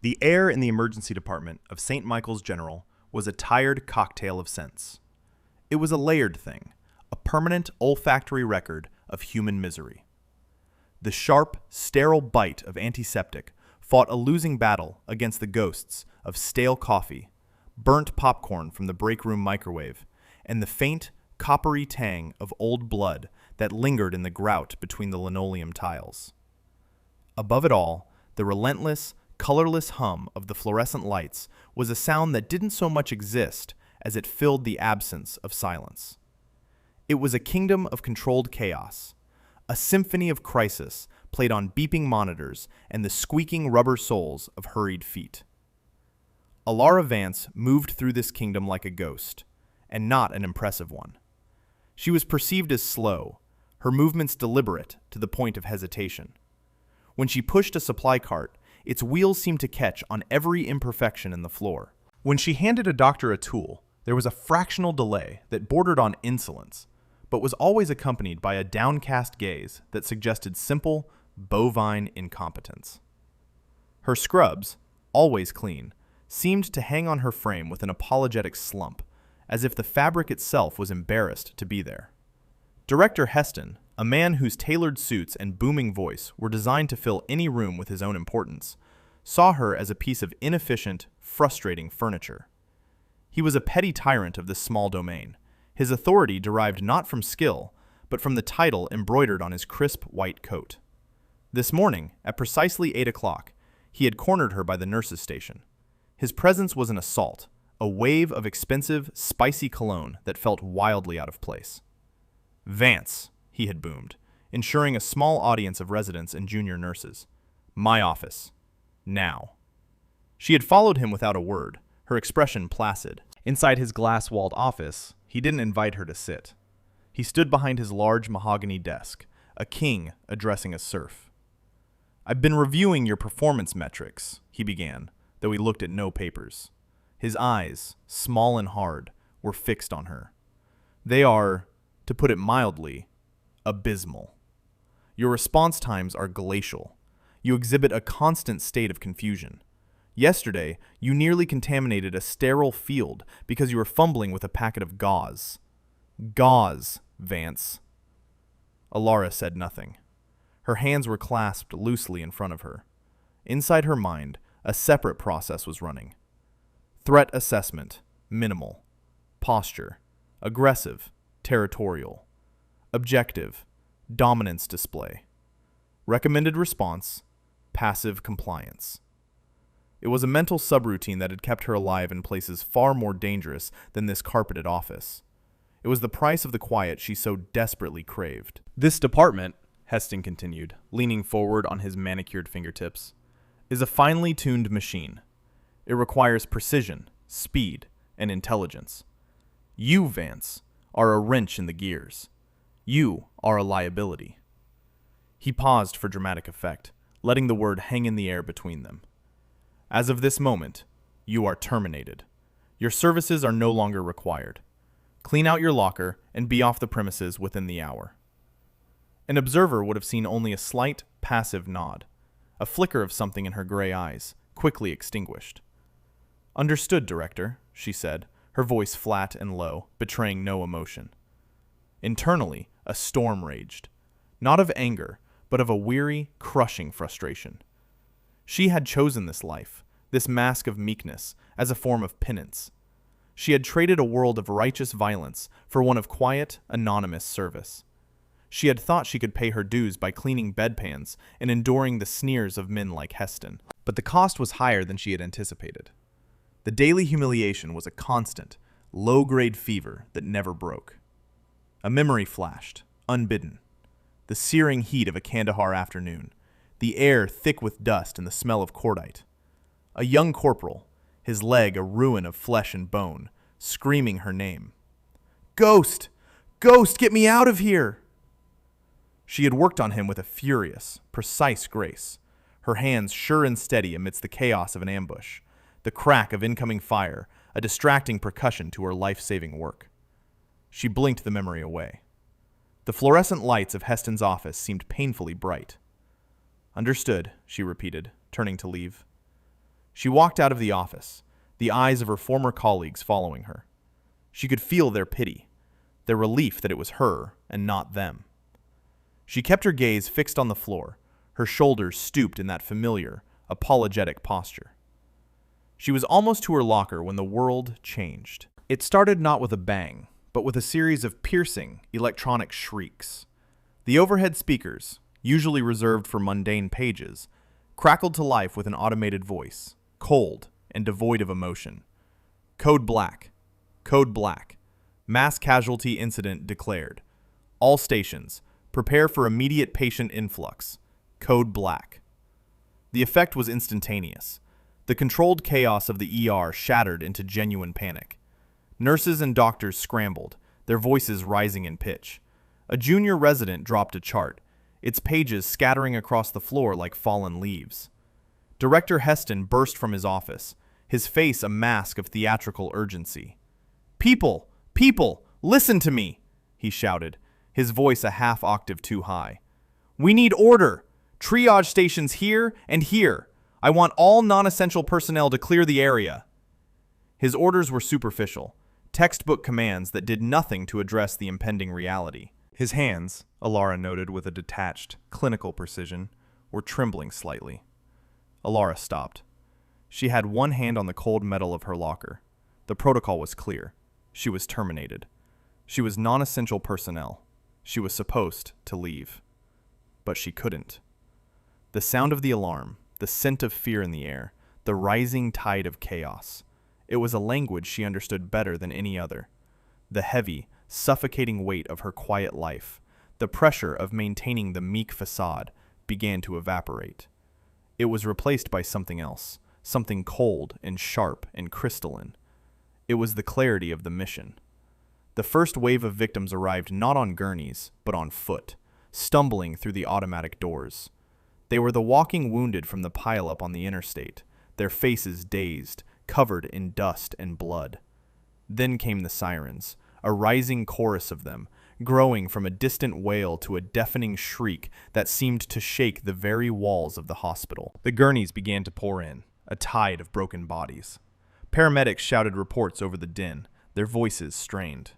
The air in the emergency department of St. Michael's General was a tired cocktail of scents. It was a layered thing, a permanent olfactory record of human misery. The sharp, sterile bite of antiseptic fought a losing battle against the ghosts of stale coffee, burnt popcorn from the break room microwave, and the faint, coppery tang of old blood that lingered in the grout between the linoleum tiles. Above it all, the relentless, colorless hum of the fluorescent lights was a sound that didn't so much exist as it filled the absence of silence. It was a kingdom of controlled chaos, a symphony of crisis played on beeping monitors and the squeaking rubber soles of hurried feet. Alara Vance moved through this kingdom like a ghost, and not an impressive one. She was perceived as slow, her movements deliberate to the point of hesitation. When she pushed a supply cart, its wheels seemed to catch on every imperfection in the floor. When she handed a doctor a tool, there was a fractional delay that bordered on insolence, but was always accompanied by a downcast gaze that suggested simple, bovine incompetence. Her scrubs, always clean, seemed to hang on her frame with an apologetic slump, as if the fabric itself was embarrassed to be there. Director Heston, a man whose tailored suits and booming voice were designed to fill any room with his own importance, saw her as a piece of inefficient, frustrating furniture. He was a petty tyrant of this small domain, his authority derived not from skill, but from the title embroidered on his crisp white coat. This morning, at precisely 8 o'clock, he had cornered her by the nurse's station. His presence was an assault, a wave of expensive, spicy cologne that felt wildly out of place. "Vance," he had boomed, ensuring a small audience of residents and junior nurses. "My office. Now." She had followed him without a word, her expression placid. Inside his glass-walled office, he didn't invite her to sit. He stood behind his large mahogany desk, a king addressing a serf. "I've been reviewing your performance metrics," he began, though he looked at no papers. His eyes, small and hard, were fixed on her. "They are, to put it mildly, abysmal. Your response times are glacial. You exhibit a constant state of confusion. Yesterday, you nearly contaminated a sterile field because you were fumbling with a packet of gauze. Gauze, Vance." Alara said nothing. Her hands were clasped loosely in front of her. Inside her mind, a separate process was running. Threat assessment, minimal. Posture, aggressive, territorial. Objective, dominance display. Recommended response, passive compliance. It was a mental subroutine that had kept her alive in places far more dangerous than this carpeted office. It was the price of the quiet she so desperately craved. "This department," Heston continued, leaning forward on his manicured fingertips, "is a finely tuned machine. It requires precision, speed, and intelligence. You, Vance, are a wrench in the gears. You are a liability." He paused for dramatic effect, letting the word hang in the air between them. "As of this moment, you are terminated. Your services are no longer required. Clean out your locker and be off the premises within the hour." An observer would have seen only a slight, passive nod, a flicker of something in her gray eyes, quickly extinguished. "Understood, Director," she said, her voice flat and low, betraying no emotion. Internally, a storm raged, not of anger, but of a weary, crushing frustration. She had chosen this life, this mask of meekness, as a form of penance. She had traded a world of righteous violence for one of quiet, anonymous service. She had thought she could pay her dues by cleaning bedpans and enduring the sneers of men like Heston, but the cost was higher than she had anticipated. The daily humiliation was a constant, low-grade fever that never broke. A memory flashed, unbidden. The searing heat of a Kandahar afternoon, the air thick with dust and the smell of cordite. A young corporal, his leg a ruin of flesh and bone, screaming her name. "Ghost! Ghost, get me out of here!" She had worked on him with a furious, precise grace, her hands sure and steady amidst the chaos of an ambush, the crack of incoming fire, a distracting percussion to her life-saving work. She blinked the memory away. The fluorescent lights of Heston's office seemed painfully bright. "Understood," she repeated, turning to leave. She walked out of the office, the eyes of her former colleagues following her. She could feel their pity, their relief that it was her and not them. She kept her gaze fixed on the floor, her shoulders stooped in that familiar, apologetic posture. She was almost to her locker when the world changed. It started not with a bang, but with a series of piercing, electronic shrieks. The overhead speakers, usually reserved for mundane pages, crackled to life with an automated voice, cold and devoid of emotion. Code black. Code black. Mass casualty incident declared. All stations, prepare for immediate patient influx. Code black. The effect was instantaneous. The controlled chaos of the ER shattered into genuine panic. Nurses and doctors scrambled, their voices rising in pitch. A junior resident dropped a chart, its pages scattering across the floor like fallen leaves. Director Heston burst from his office, his face a mask of theatrical urgency. "People! People! Listen to me!" he shouted, his voice a half octave too high. "We need order! Triage stations here and here! I want all non-essential personnel to clear the area!" His orders were superficial, textbook commands that did nothing to address the impending reality. His hands, Alara noted with a detached, clinical precision, were trembling slightly. Alara stopped. She had one hand on the cold metal of her locker. The protocol was clear. She was terminated. She was non-essential personnel. She was supposed to leave. But she couldn't. The sound of the alarm, the scent of fear in the air, the rising tide of chaos. It was a language she understood better than any other. The heavy, suffocating weight of her quiet life, the pressure of maintaining the meek facade, began to evaporate. It was replaced by something else, something cold and sharp and crystalline. It was the clarity of the mission. The first wave of victims arrived not on gurneys, but on foot, stumbling through the automatic doors. They were the walking wounded from the pileup on the interstate, their faces dazed, covered in dust and blood. Then came the sirens, a rising chorus of them, growing from a distant wail to a deafening shriek that seemed to shake the very walls of the hospital. The gurneys began to pour in, a tide of broken bodies. Paramedics shouted reports over the din, their voices strained.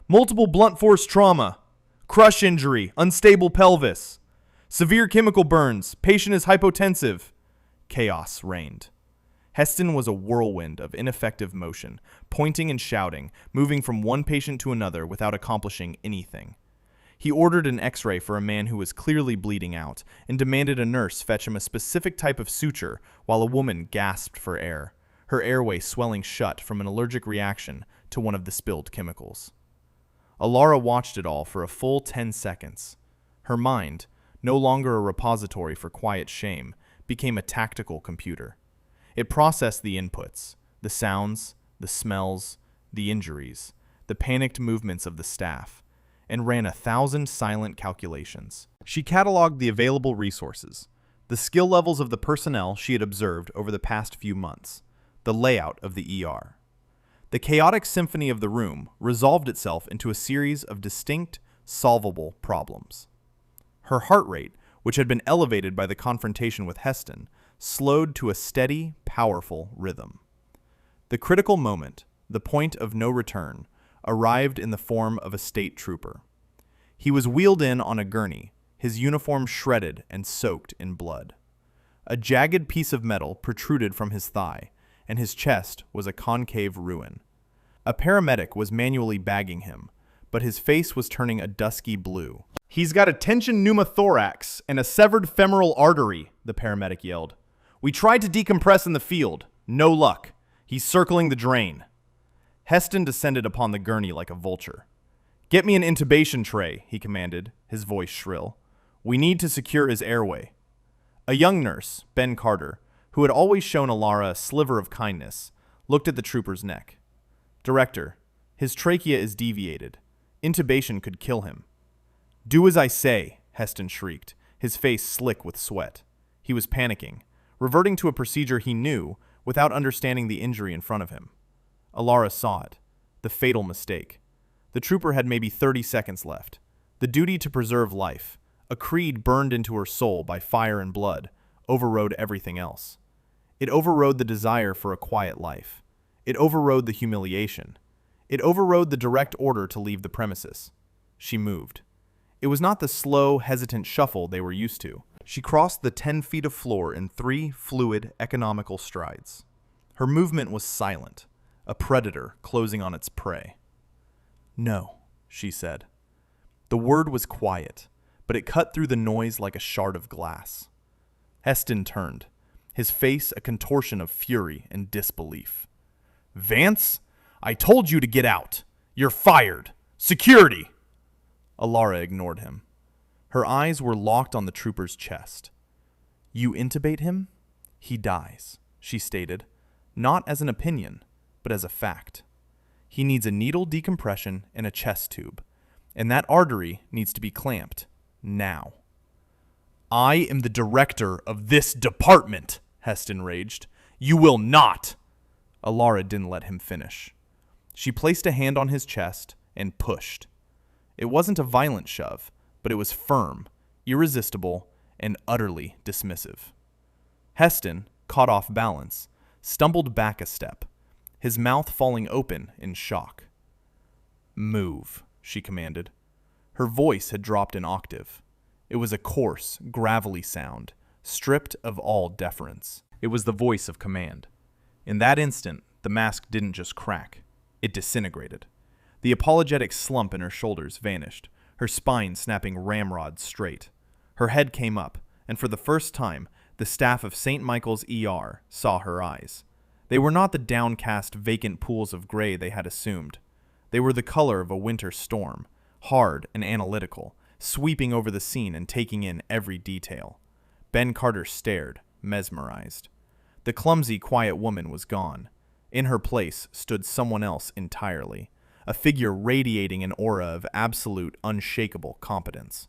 "Multiple blunt force trauma. Crush injury. Unstable pelvis. Severe chemical burns. Patient is hypotensive." Chaos reigned. Heston was a whirlwind of ineffective motion, pointing and shouting, moving from one patient to another without accomplishing anything. He ordered an X-ray for a man who was clearly bleeding out and demanded a nurse fetch him a specific type of suture while a woman gasped for air, her airway swelling shut from an allergic reaction to one of the spilled chemicals. Alara watched it all for a full 10 seconds. Her mind, no longer a repository for quiet shame, became a tactical computer. It processed the inputs, the sounds, the smells, the injuries, the panicked movements of the staff, and ran 1,000 silent calculations. She cataloged the available resources, the skill levels of the personnel she had observed over the past few months, the layout of the ER. The chaotic symphony of the room resolved itself into a series of distinct, solvable problems. Her heart rate, which had been elevated by the confrontation with Heston, slowed to a steady, powerful rhythm. The critical moment, the point of no return, arrived in the form of a state trooper. He was wheeled in on a gurney, his uniform shredded and soaked in blood. A jagged piece of metal protruded from his thigh, and his chest was a concave ruin. A paramedic was manually bagging him, but his face was turning a dusky blue. "He's got a tension pneumothorax and a severed femoral artery," the paramedic yelled. "We tried to decompress in the field. No luck. He's circling the drain." Heston descended upon the gurney like a vulture. "Get me an intubation tray," he commanded, his voice shrill. "We need to secure his airway." A young nurse, Ben Carter, who had always shown Alara a sliver of kindness, looked at the trooper's neck. "Director, his trachea is deviated. Intubation could kill him." "Do as I say," Heston shrieked, his face slick with sweat. He was panicking, reverting to a procedure he knew without understanding the injury in front of him. Alara saw it, the fatal mistake. The trooper had maybe 30 seconds left. The duty to preserve life, a creed burned into her soul by fire and blood, overrode everything else. It overrode the desire for a quiet life. It overrode the humiliation. It overrode the direct order to leave the premises. She moved. It was not the slow, hesitant shuffle they were used to. She crossed the 10 feet of floor in 3 fluid, economical strides. Her movement was silent, a predator closing on its prey. "No," she said. The word was quiet, but it cut through the noise like a shard of glass. Heston turned, his face a contortion of fury and disbelief. "Vance, I told you to get out. You're fired. Security!" Alara ignored him. Her eyes were locked on the trooper's chest. "You intubate him, he dies," she stated, not as an opinion, but as a fact. "He needs a needle decompression and a chest tube, and that artery needs to be clamped, now." "I am the director of this department," Heston raged. "You will not!" Alara didn't let him finish. She placed a hand on his chest and pushed. It wasn't a violent shove, but it was firm, irresistible, and utterly dismissive. Heston, caught off balance, stumbled back a step, his mouth falling open in shock. "Move," she commanded. Her voice had dropped an octave. It was a coarse, gravelly sound, stripped of all deference. It was the voice of command. In that instant, the mask didn't just crack. It disintegrated. The apologetic slump in her shoulders vanished, her spine snapping ramrod straight. Her head came up, and for the first time, the staff of St. Michael's ER saw her eyes. They were not the downcast, vacant pools of gray they had assumed. They were the color of a winter storm, hard and analytical, sweeping over the scene and taking in every detail. Ben Carter stared, mesmerized. The clumsy, quiet woman was gone. In her place stood someone else entirely, a figure radiating an aura of absolute, unshakable competence.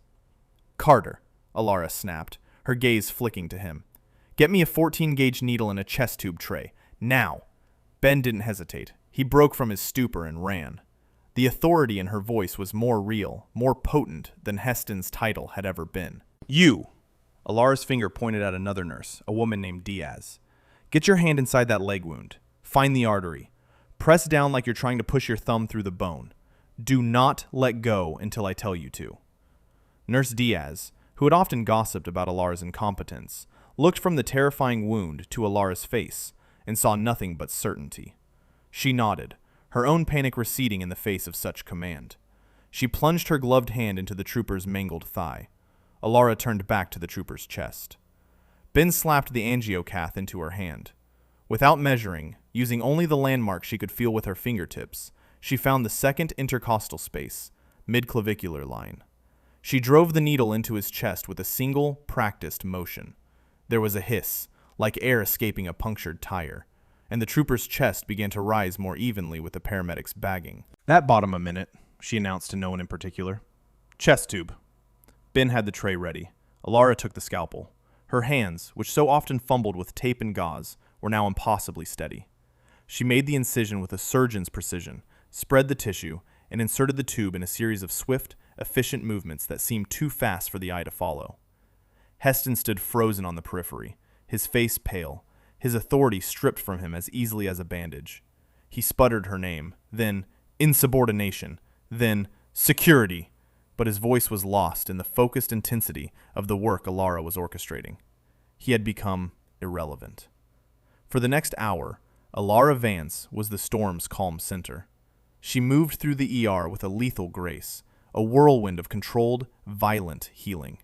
"Carter," Alara snapped, her gaze flicking to him. "Get me a 14-gauge needle and a chest tube tray. Now!" Ben didn't hesitate. He broke from his stupor and ran. The authority in her voice was more real, more potent than Heston's title had ever been. "You!" Alara's finger pointed at another nurse, a woman named Diaz. "Get your hand inside that leg wound. Find the artery. Press down like you're trying to push your thumb through the bone. Do not let go until I tell you to." Nurse Diaz, who had often gossiped about Alara's incompetence, looked from the terrifying wound to Alara's face and saw nothing but certainty. She nodded, her own panic receding in the face of such command. She plunged her gloved hand into the trooper's mangled thigh. Alara turned back to the trooper's chest. Ben slapped the angiocath into her hand. Without measuring, using only the landmark she could feel with her fingertips, she found the second intercostal space, mid-clavicular line. She drove the needle into his chest with a single, practiced motion. There was a hiss, like air escaping a punctured tire, and the trooper's chest began to rise more evenly with the paramedic's bagging. "That bought him a minute," she announced to no one in particular. "Chest tube." Ben had the tray ready. Alara took the scalpel. Her hands, which so often fumbled with tape and gauze, were now impossibly steady. She made the incision with a surgeon's precision, spread the tissue, and inserted the tube in a series of swift, efficient movements that seemed too fast for the eye to follow. Heston stood frozen on the periphery, his face pale, his authority stripped from him as easily as a bandage. He sputtered her name, then insubordination, then security, but his voice was lost in the focused intensity of the work Alara was orchestrating. He had become irrelevant. For the next hour, Alara Vance was the storm's calm center. She moved through the ER with a lethal grace, a whirlwind of controlled, violent healing.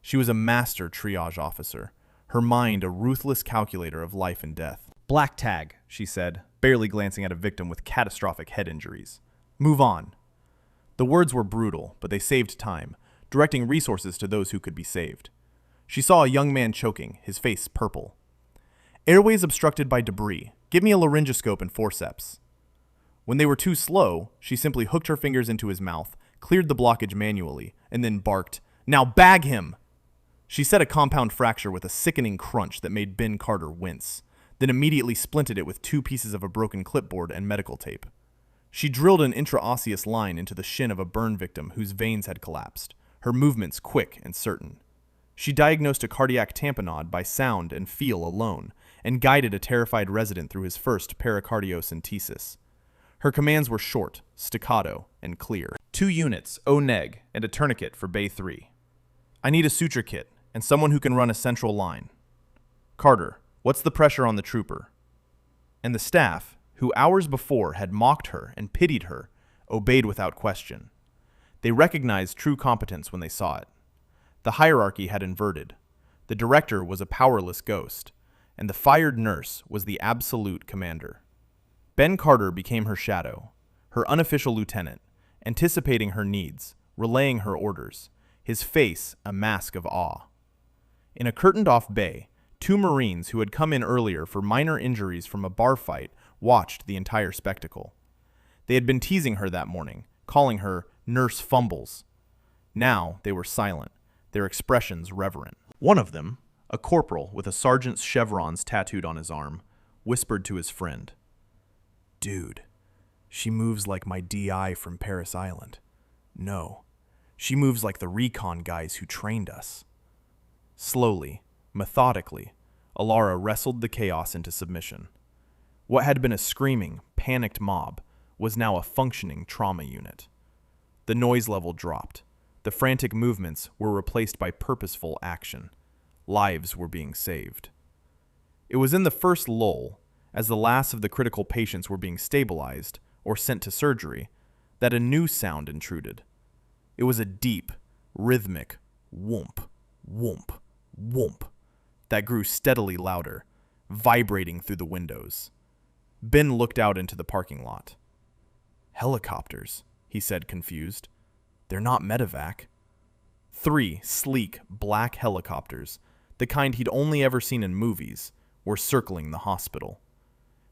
She was a master triage officer, her mind a ruthless calculator of life and death. "Black tag," she said, barely glancing at a victim with catastrophic head injuries. "Move on." The words were brutal, but they saved time, directing resources to those who could be saved. She saw a young man choking, his face purple. "Airways obstructed by debris. Give me a laryngoscope and forceps." When they were too slow, she simply hooked her fingers into his mouth, cleared the blockage manually, and then barked, "Now bag him!" She set a compound fracture with a sickening crunch that made Ben Carter wince, then immediately splinted it with 2 pieces of a broken clipboard and medical tape. She drilled an intraosseous line into the shin of a burn victim whose veins had collapsed, her movements quick and certain. She diagnosed a cardiac tamponade by sound and feel alone, and guided a terrified resident through his first pericardiocentesis. Her commands were short, staccato, and clear. 2 units, O-neg, and a tourniquet for Bay 3. I need a suture kit, and someone who can run a central line. Carter, what's the pressure on the trooper? And the staff, who hours before had mocked her and pitied her, obeyed without question. They recognized true competence when they saw it. The hierarchy had inverted. The director was a powerless ghost, and the fired nurse was the absolute commander. Ben Carter became her shadow, her unofficial lieutenant, anticipating her needs, relaying her orders, his face a mask of awe. In a curtained-off bay, 2 Marines who had come in earlier for minor injuries from a bar fight watched the entire spectacle. They had been teasing her that morning, calling her Nurse Fumbles. Now they were silent, their expressions reverent. One of them, a corporal with a sergeant's chevrons tattooed on his arm, whispered to his friend, "Dude, she moves like my DI from Paris Island. No, she moves like the recon guys who trained us." Slowly, methodically, Alara wrestled the chaos into submission. What had been a screaming, panicked mob was now a functioning trauma unit. The noise level dropped. The frantic movements were replaced by purposeful action. Lives were being saved. It was in the first lull, as the last of the critical patients were being stabilized or sent to surgery, that a new sound intruded. It was a deep, rhythmic whoomp, whoomp, whoomp that grew steadily louder, vibrating through the windows. Ben looked out into the parking lot. "Helicopters," he said, confused. "They're not medevac." 3 sleek, black helicopters, the kind he'd only ever seen in movies, were circling the hospital.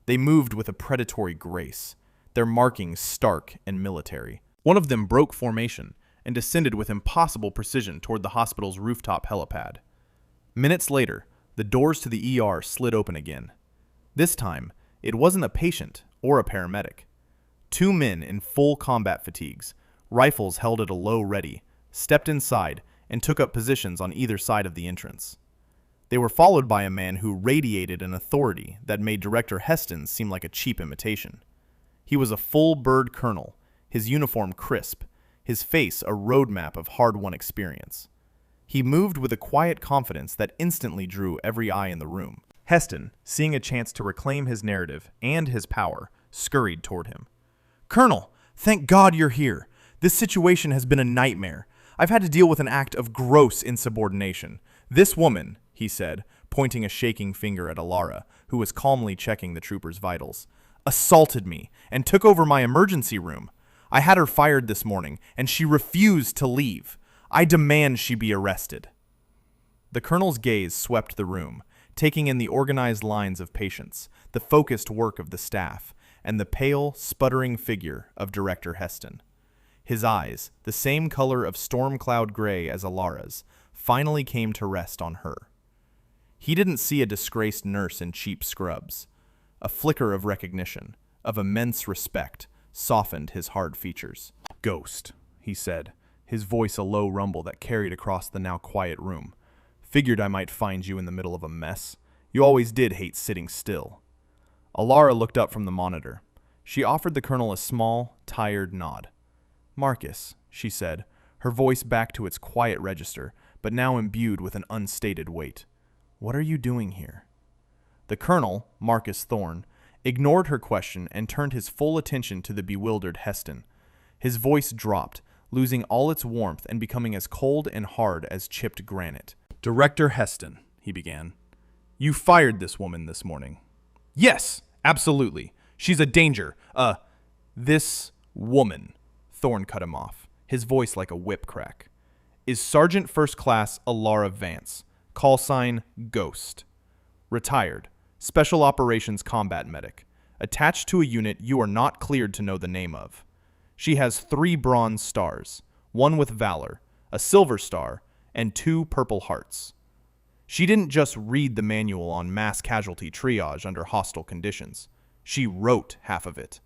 They moved with a predatory grace, their markings stark and military. One of them broke formation and descended with impossible precision toward the hospital's rooftop helipad. Minutes later, the doors to the ER slid open again. This time, it wasn't a patient or a paramedic. 2 men in full combat fatigues, rifles held at a low ready, stepped inside and took up positions on either side of the entrance. They were followed by a man who radiated an authority that made Director Heston seem like a cheap imitation. He was a full-bird colonel, his uniform crisp, his face a roadmap of hard-won experience. He moved with a quiet confidence that instantly drew every eye in the room. Heston, seeing a chance to reclaim his narrative and his power, scurried toward him. "Colonel, thank God you're here. This situation has been a nightmare. I've had to deal with an act of gross insubordination. This woman," he said, pointing a shaking finger at Alara, who was calmly checking the trooper's vitals, "assaulted me and took over my emergency room. I had her fired this morning, and she refused to leave. I demand she be arrested." The colonel's gaze swept the room, taking in the organized lines of patients, the focused work of the staff, and the pale, sputtering figure of Director Heston. His eyes, the same color of storm cloud gray as Alara's, finally came to rest on her. He didn't see a disgraced nurse in cheap scrubs. A flicker of recognition, of immense respect, softened his hard features. "Ghost," he said, his voice a low rumble that carried across the now quiet room. "Figured I might find you in the middle of a mess. You always did hate sitting still." Alara looked up from the monitor. She offered the colonel a small, tired nod. "Marcus," she said, her voice back to its quiet register, but now imbued with an unstated weight. "What are you doing here?" The colonel, Marcus Thorne, ignored her question and turned his full attention to the bewildered Heston. His voice dropped, losing all its warmth and becoming as cold and hard as chipped granite. "Director Heston," he began, "you fired this woman this morning." "Yes, absolutely. She's a danger. This woman," Thorne cut him off, his voice like a whip crack, "is Sergeant First Class Alara Vance, call sign Ghost. Retired, Special Operations Combat Medic, attached to a unit you are not cleared to know the name of. She has 3 bronze stars, 1 with Valor, a silver star, and 2 purple hearts. She didn't just read the manual on mass casualty triage under hostile conditions. She wrote half of it.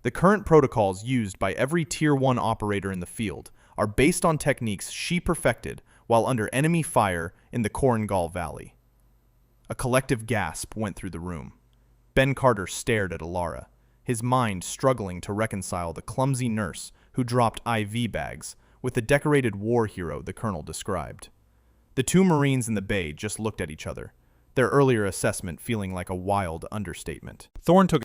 The current protocols used by every Tier 1 operator in the field are based on techniques she perfected while under enemy fire in the Korengal Valley." A collective gasp went through the room. Ben Carter stared at Alara, his mind struggling to reconcile the clumsy nurse who dropped IV bags with the decorated war hero the colonel described. The two Marines in the bay just looked at each other, their earlier assessment feeling like a wild understatement. Thorne took